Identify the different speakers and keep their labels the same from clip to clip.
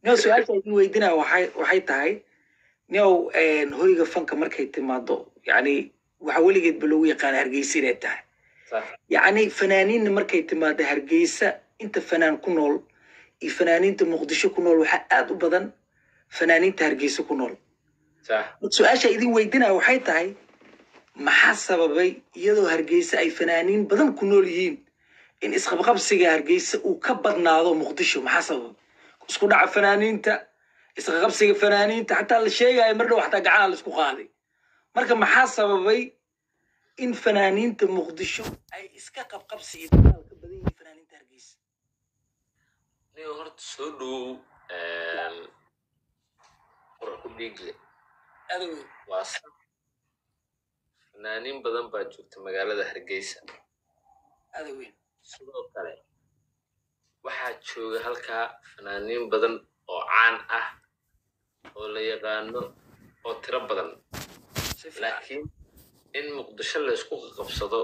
Speaker 1: نيو سؤال شيء ويدنا وحي تاي نيو هويga fanka markay timaado yani waxa weligeed balow yaqaan hargeysa inay tahay
Speaker 2: صح
Speaker 1: yani fanaaniin markay timaado hargeysa inta fanaan ku nool iyo fanaaniinta muqdisho ku nool waxa aad u badan fanaaniinta hargeysa ku nool
Speaker 2: صح
Speaker 1: su'aasha idin weydinaa waxay tahay maxaa sababay iyadoo hargeysa ay fanaaniin badan ku nool yihiin in isqabqabsiga hargeysa uu ka badnaado muqdisho maxaa sababay isku dhaca fanaaniinta isqabqabsiga fanaaniinta xataa la sheegayo mar dhow xataa gacana la isku qaaday marka maxaa sababay in fanaaniinta muqdisho ay iska qabqabsiga dagaal ka badan yihiin fanaaniinta hargeysa
Speaker 2: نيو هرت سودو قرقو ديجلي
Speaker 1: adow
Speaker 2: واصل فنانين بدن baa joogta magaalada Hargeysa
Speaker 1: adow
Speaker 2: sidoo kale waxaa jooga halkaa fanaaniin badan oo caan ah oo la yaqaano oo tiro badan laakiin in muqdisho la isku qabsado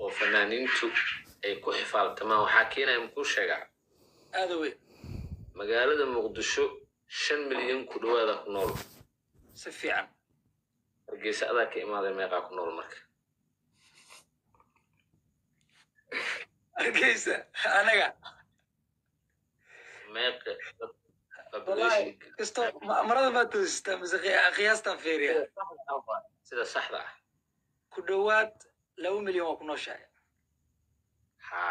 Speaker 2: oo fanaaniintu ay ku xifaaltamaan waxaa keenaya muxuu sheegaa
Speaker 1: adow
Speaker 2: magaalada muqdisho 5 milyan ku dhawaada ku nool
Speaker 1: si fiican
Speaker 2: Hargeysa adaa ka imaaday meeqa ku nool marka
Speaker 1: hargeysa anaga
Speaker 2: meeqa
Speaker 1: wallahi isto marada ma toosista mise qiyaasta fiiriya
Speaker 2: sida saxda ah
Speaker 1: ku dhawaad 2 milyan oo ku nooshahay
Speaker 2: ha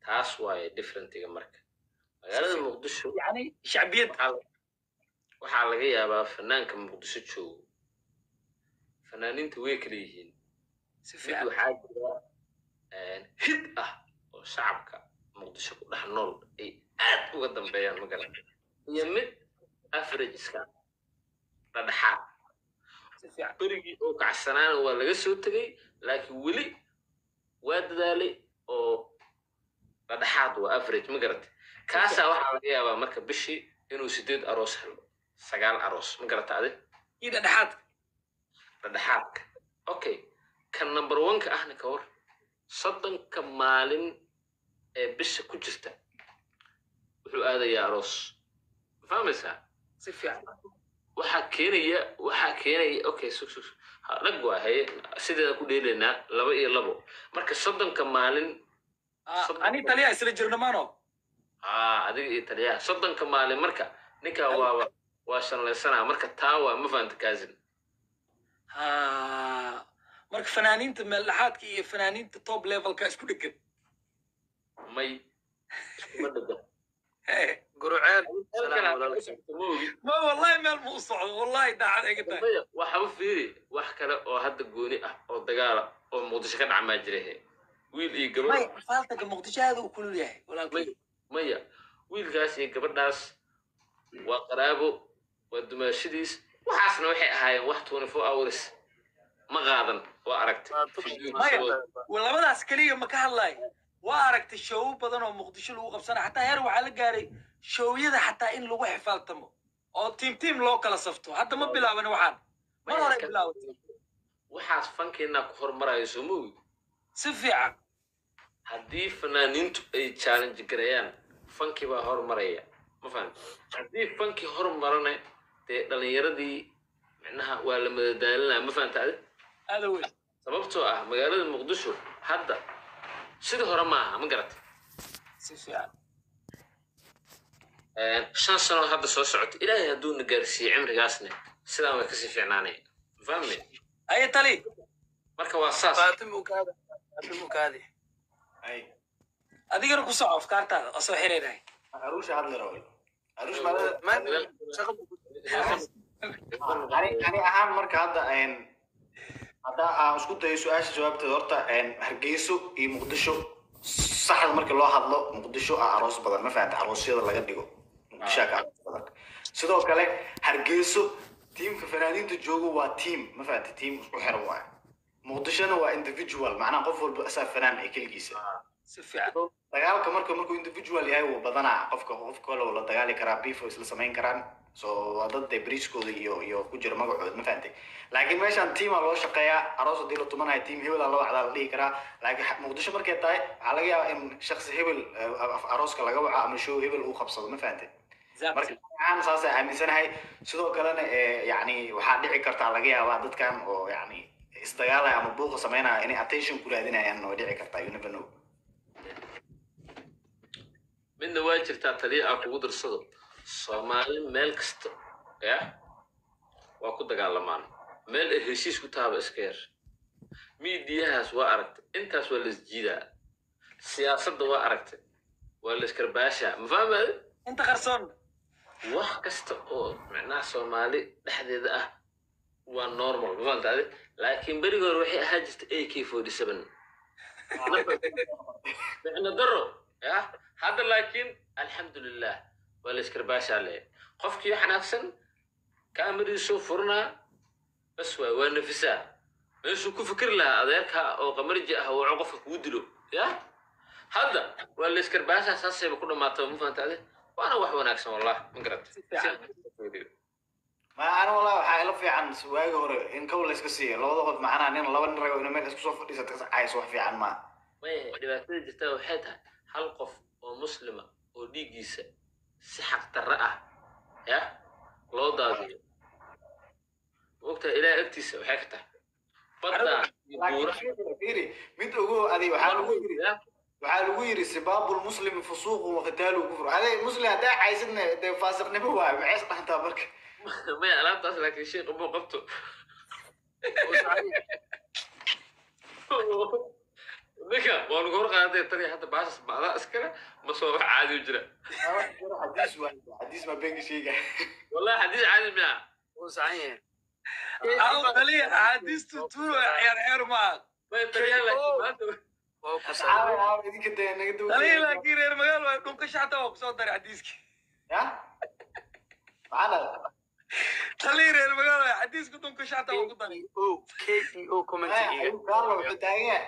Speaker 2: taas waaye differentiga marka magaalada muqdisho
Speaker 1: yani shacbiyad
Speaker 2: waxaa laga yaabaa fanaanka muqdisho joogo fanaaniinta way kala yihiin
Speaker 1: si
Speaker 2: mid
Speaker 1: fiican
Speaker 2: waxaa jira hid ah oo shacabka muqdisho ku dhex nool ay aad uga dambeeyaan magaalada iyo mid average iska dhexdhexaad
Speaker 1: si fiican
Speaker 2: berigii oo kacsanaana waa laga soo tegay laakiin weli waa dadaalay oo dhexdhexaad waa average ma garatay kaasaa waxaa laga yaabaa marka bishii inuu 8 aroos helo 9 aroos ma garata adi
Speaker 1: ida dhaxaad
Speaker 2: dhexdhexaadka okay kan number 1 ka ahna ka hor 30 maalin ee bisha ku jirta wuxuu aadayaa aroos fahmaysaa
Speaker 1: si fiican
Speaker 2: waxaa keenaya okay rag waa haye sideeda ku dheelaynaa 2 iyo 2 marka 30 maalin
Speaker 1: ani taliya isla jirno maano
Speaker 2: adiga iyo taliyaha 30 maalin marka ninka waa shanlaysanaa marka taa waa ma fahanta kaasin
Speaker 1: marka fanaaniinta meel dhaxaadka iyo fanaaniinta top levelka isku dhegan
Speaker 2: may iskuma dhega
Speaker 3: قرعان
Speaker 1: ما والله meel mu socdo wallahi daacad ay tahay
Speaker 2: waxa u fiiri wax kale oo hadda gooni ah oo dagaal oo muqdisho ka dhacma jiray wiil iyo gabar
Speaker 1: may faaltaga muqdisho aad u kulul yahay walaalkay
Speaker 2: maya wiilkaas iyo gabadhaas waa qaraabo waa dumaashidiis waxaasna waxay ahaayeen wax 24 hours ma qaadan waa aragtay
Speaker 1: labadaas kaliya ma ka hadlay waa aragtay show badan oo muqdisho lagu qabsana xataa heer waxaa la gaaray showyada xataa in lagu xifaaltamo oo tiim loo kala safto hadda ma bilaaban waxaan mar hore bilaabatay
Speaker 2: waxaas fankeena ku hormarayo Soomaali
Speaker 1: si fiican
Speaker 2: haddii fanaaniintu ay challenge gareeyaan fanki baa hormaraya ma fahan haddii fanki hormarana dee dhalinyaradii macnaha waa la madadaalinaa ma fahanta
Speaker 1: aad weyn
Speaker 2: sababtoo ah magaalada muqdisho hadda sidii hore maaha ma garatay
Speaker 1: si fiican
Speaker 2: 5 sano hadda soo socota ilaahay hadduu na gaarsiiyo cimrigaasna sidaan way kasii fiicnaanay fahmi
Speaker 1: ay tali
Speaker 2: marka waa saas
Speaker 3: فاطمه كذا
Speaker 4: اي
Speaker 1: adigana ku soo afkaartaada oo soo xiriiray
Speaker 4: عروش هذا روي عروش
Speaker 3: ما شغل
Speaker 4: يعني أهم مركز هذا هذا اسكو داي سؤال جوابته horta hargeyso iyo muqdisho saxda marka loo hadlo muqdisho aroos badan ma fahantaa aroosyada laga dhigo muqdisho ka badan sidoo kale hargeyso teamka fanaaniinta joogo waa team ma fahantaa team isku xiran waa muqdishona waa individual macnaha qof walba asaas fanaan ay kaligiisa
Speaker 1: si fiican
Speaker 4: dagaalka markuu individual yahay wuu badanaa qofka kale oo la dagaali karaa beef oo isla samayn karaan so waa dad dee bariiskooda iyo ku jira magacooda ma fahantay laakiin meeshaan tiimaa loo shaqeeyaa aroos haddii la tumanayo tiim hebelaa loo wacdaa la dhihi karaa laakiin muqdisho markay tahay waxaa laga yaabaa in shaksi hebel arooska laga waco ama show hebel uu qabsado ma fahantay marka aan saas aaminsanahay sidoo kalena yani waxaa dhici kartaa laga yaabaa dadkan oo yani isdagaalaya ama buuqa samaynaya inay attention ku raadinayaan oo dhici kartaa you never know
Speaker 2: midna waa jirtaa taliya aan kugu darsado soomaali meel kasta ya waa ku dagaalamaan meel ay heshiis ku taaba iska yar miidiyahaas waa aragtay intaas waa laisjiidaa siyaasadda waa aragtay waa laiskarbaashaa ma fahmay
Speaker 1: inta qarsoon
Speaker 2: wax kasta oo macnaha soomaali dhexdeeda ah waa normal ma fahamtaade laakiin berigi hore waxay ahaa jirta AK47 micno daro ya hadda laakiin alxamdulilah waa laiskarbaashaa le qofkii xanaaqsan kaamiriisuu furanaa bas waa nafisaa meeshuu ku fikri lahaa adeerka oo qamarji ah oo qofka kugu dilo ya hadda waa laiskarbaashaa saasayba ku dhammaataba ma fahamtaade وانا واحد وناكسن والله من قربت
Speaker 4: ما انا والله waxaa ila fiican suwaagi hore in kawl iska siiyo labada qof macnaa nin laba nin rago in meel isku soo fadhiisato ayso wax fiican ma
Speaker 2: dhibaatada jirta waxay tahay hal qof oo muslima oo dhiigiisa si xaq darro ah ya loo daadiyo waqti ilaa agtiisa waxay ka tahay badda buura
Speaker 4: mid ugu adi waxaa lagu yiri sibaabul muslim fusuuq wa qitaalu kufr aday muslim hada caysidna de faasiqnimo waa maxay saxantaa marka
Speaker 2: ma ya alaabtaas laakiin sheekh ugu qabto ninka waan ugu horqaaday tani hadda baasas baada iskale ma soo wax caadi u jira
Speaker 4: xadiis ma been sheega
Speaker 2: wallahi xadiis caadi ma
Speaker 3: oo saxiix
Speaker 1: أو دليل حديث تطور عيار ما
Speaker 2: ma tariya laakiin
Speaker 3: oo ku saxiix
Speaker 4: idinka de naga duu
Speaker 1: دليل لكن غير مقال ويكون كشحته وقصود حديثك
Speaker 4: ya macana
Speaker 1: دليل غير مقال حديثك كنتم كشحته وقصود
Speaker 3: KEO commenting
Speaker 4: قال wuxuu taagan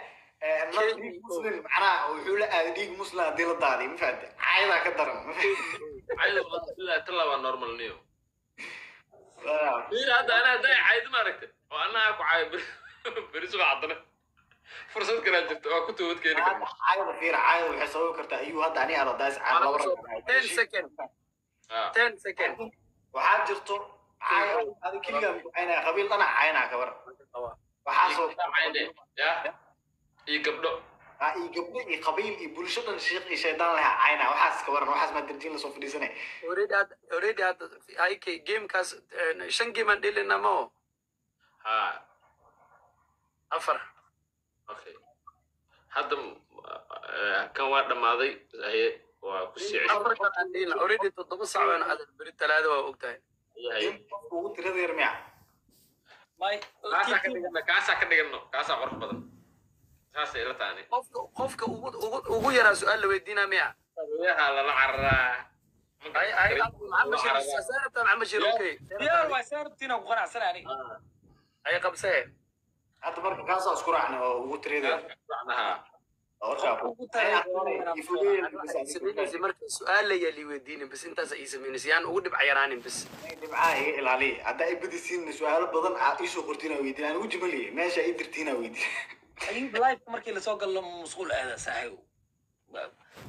Speaker 4: muslim macnaa wuxuu la aaday dhiig muslim hadii la daaday ma fahamtay caayada ka daran
Speaker 2: عايز والله تلا نورمال نيو مين هذا انا داي عايز ما ركت وانا اكو عايب بريسو عضنا فرصه كانت جبت كنت ود كيني
Speaker 4: caayada fiir caayada waxay sababi kartaa ayuu hadda ani aan daas aan laba
Speaker 3: 10 second 10 second
Speaker 4: waxaa jirto caayada adi kiliga ayna qabiil dana caayna ka war waxaa soo
Speaker 2: عايده يا اي قبضو
Speaker 4: ay gabdho iyo qabiil iyo bulshadan sheekh iyo shaydaan laha caayna waxaas ka waran waxaas ma dirtiin la soo fadhiisanay
Speaker 3: already IK game kaas 5 game aan dhelina ma
Speaker 2: ها
Speaker 3: afar
Speaker 2: اوكي هذا كان واحد دمادي هي وكسي
Speaker 3: afar kan aan dhelina already 7 saac aan hadal bari talaado waa ogtahay
Speaker 2: هي
Speaker 4: ugu tirada yar miya
Speaker 1: ماي
Speaker 2: كاسا كدغنو كاسا قرح بدن ساسay la taani
Speaker 3: qofka ugu yaraa su'aal la weydiinaa miya
Speaker 2: يا لا عرا
Speaker 3: ay maxamed shir saartan maxamed shir okay
Speaker 1: ديار واسارتينا وقناع سناني
Speaker 3: ay qabsay
Speaker 4: hadda marka kaas isku raacna oo ugu tirada
Speaker 2: معناها
Speaker 3: sidii marka su'aal la yali weydiinin bas intaas ay sameynayaan ugu dhib cayaraanin bas
Speaker 4: dhibcaha iga ilaali hadda ay badisiin su'aalo badan aad isoo qortina weydiin aan ugu jimaliye meesha ay dirtiina weydiin
Speaker 1: أيوب لايف مركي اللي سوق المسؤول هذا صاحب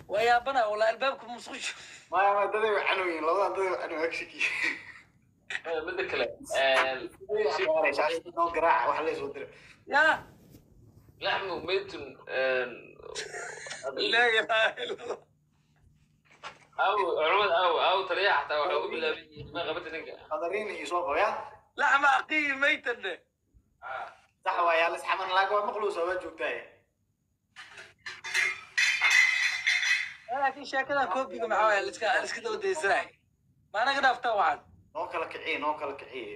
Speaker 1: ويا بنا والله البابكم مسؤول
Speaker 4: ما dadai waxaan weyn labada dadai waxaan agshiki
Speaker 2: mid kale
Speaker 4: noo garaac wax la soo diray
Speaker 1: يا
Speaker 2: لحم ميت
Speaker 1: لا إله إلا الله
Speaker 2: او عمد او تريح حتى اقول بالله ما غبت نك
Speaker 4: qadariin iyo soo qoya
Speaker 1: لحم أخي ميتا
Speaker 4: sax waa yaa lisxaman laag waa maqluusa waa joogtaa
Speaker 1: لكن شاكدا كوبي معايا لسك دو دي زراعي ما أنا قد أفتح واحد
Speaker 4: noo kala kiciye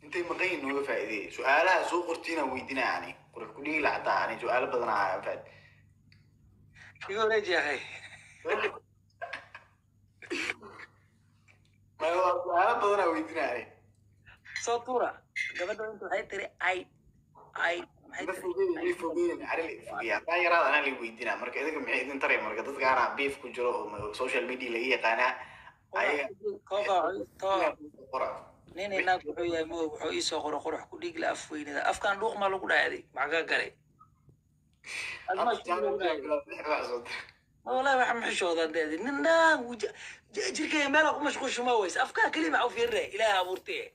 Speaker 4: intay maqayn nooga faa'iideeyay su'aalaha soo qortiina weydiina yani qurux ku dhigi lacdaa yani su'aalo badan ah faad
Speaker 1: يقول ايش يا أخي
Speaker 4: ma su'aalo badan ah weydiina yani
Speaker 1: صوتورة قبل أنتوا هاي تري أي
Speaker 4: ما فوقين عرلي فوقيا طاير هذا أنا اللي ويدينا مركز إذا كم عيد نتري مركز تذكر أنا بيف كجرو سوشيال ميديا اللي هي قناة أي
Speaker 1: nin inaag wuxuu yahay mo wuxuu ii soo qoro qurux ku dhig la af weynada afkaan dhuuq ma lagu dhaaday maxaa galay والله ما حمحش هذا ده ننا jirkay meel ku mashquul shuma weys afkaa kaliya ma u fiirnay ilaahay abuurtay